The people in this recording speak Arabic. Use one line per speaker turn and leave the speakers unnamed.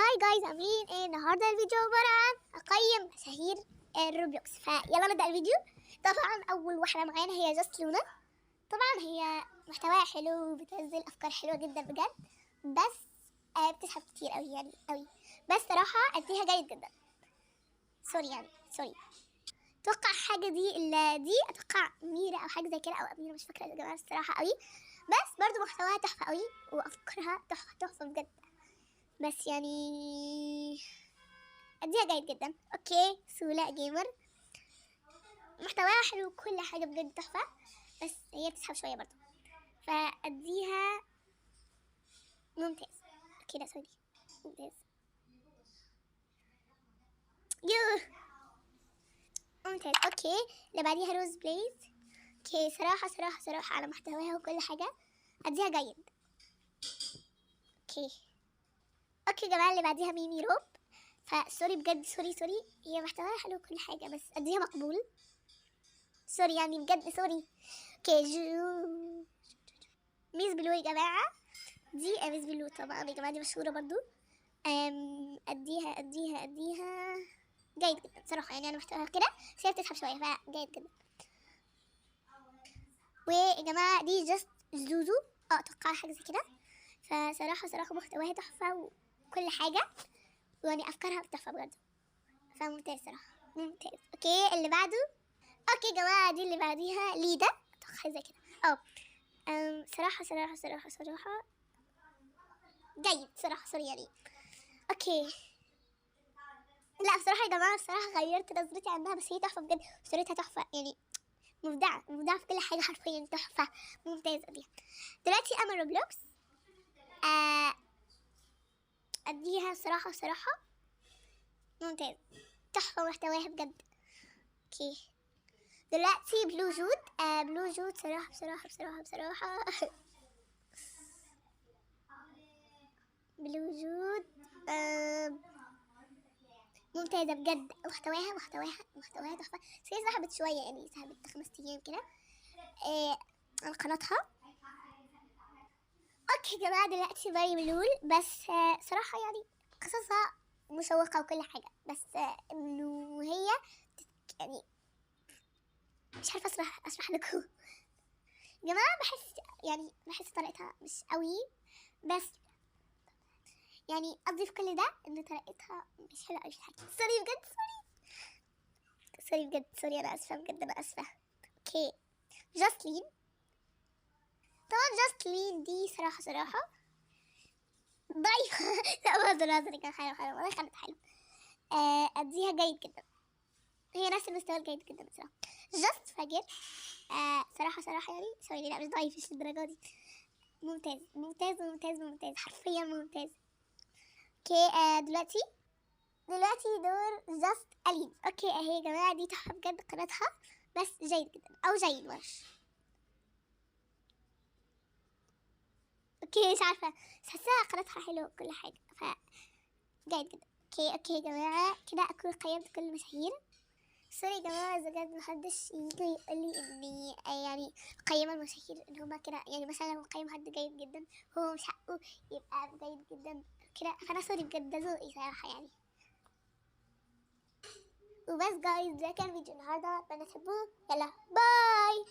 هاي جايز، عاملين ايه؟ النهارده الفيديو عباره عن اقيم مشاهير الروبلوكس، فيلا نبدا الفيديو. طبعا اول واحده معانا هي جاست لونا. طبعا هي محتواها حلو وبتنزل افكار حلوه جدا بجد، بس بتسحب كتير قوي يعني قوي، بس صراحه اديها جيد جدا. سوري. اتوقع حاجه دي اتوقع ميرا او حاجه زي كده او اميره، مش فاكره يا جماعه الصراحه قوي، بس برضو محتواها تحفه قوي وافكارها تحفه بجد، بس يعني اديها جيد جدا. اوكي سولاء جيمر، محتواها حلو وكل حاجه بجد تحفه، بس هي بتسحب شويه برضو، فاديها ممتاز. اوكي لا سوري، ممتاز. يوه ممتاز. اوكي اللي بعديها روز بليز. اوكي صراحه على محتواها وكل حاجه اديها جيد. اوكي يا جماعه اللي بعديها ميمي روب، فسوري بجد، سوري هي محتواها حلو وكل حاجه، بس اديها مقبول. سوري يعني بجد سوري. اوكي ميس بلو يا جماعه، دي ميس بلو طبعا يا جماعه، دي مشهوره برضو. اديها جيد جدا صراحه، يعني انا محتواها كده بس هي بتسحب شويه فجيد جدا. ويا جماعه دي جاست زوزو، اتوقع حاجه زي كده، فصراحه محتواها تحفه وكل حاجه، ويعني افكارها تحفه بجد، فممتاز صراحه ممتاز. اوكي اللي بعده، اوكي يا جماعه دي اللي بعديها ليدا، اتوقع حاجه زي كده. صراحه جيد صراحه، سوري يعني. اوكي لا بصراحه يا جماعه، الصراحه غيرت نظرتي عنها، بس هي تحفه بجد، صورتها تحفه يعني، مبدعه في كل حاجه حرفيا، تحفه ممتازه دي. دلوقتي اما روبلوكس، اديها صراحه ممتاز، تحفه محتواها بجد. اوكي دلوقتي بلو جود. بلو جود بصراحه بلو جود ممتازة بجد، محتواها تحفة، بس هي سحبت شوية يعني، سحبت 5 أيام كده عن قناتها. اوكي يا جماعة دلوقتي باي بلول، بس صراحة يعني قصصها مشوقة وكل حاجة، بس انه هي يعني مش عارفة اشرح لكم يا جماعة، بحس طريقتها مش قوي، بس يعني قصدي في كل ده ان طريقتها مش حلوة قوي في الحكي. سوري انا اسفة بجد، انا اسفة. اوكي جاستلين، طبعا جاستلين دي صراحة ضعيفة لا بهزر، كان حلو والله، كانت حلو. اديها جيد جدا، هي نفس المستوى الجيد جدا بصراحة. جاست فاجر، صراحة يعني سوري، لا مش ضعيف، مش للدرجة دي، ممتاز حرفيا ممتاز. اوكي دلوقتي دور جاست ألين. اوكي اهي يا جماعة دي تحفة بجد قناتها، بس جيد جدا او جيد ورش. اوكي مش عارفة، بس حاساها قناتها حلوة وكل حاجة، جيد جدا. اوكي يا جماعة كده اكون قيمت كل المشاهير. سوري يا جماعة إذا بجد محدش يجي يقول لي إني يعني قيمة المشاهير إن هما كده، يعني مثلا لو مقيم حد جيد جدا هو مش حقه يبقى جيد جدا كده، فأنا سوري بجد، ده ذوقي صراحة يعني. وبس جايز، ده كان فيديو النهاردة، أتمنى تحبوه، يلا باي.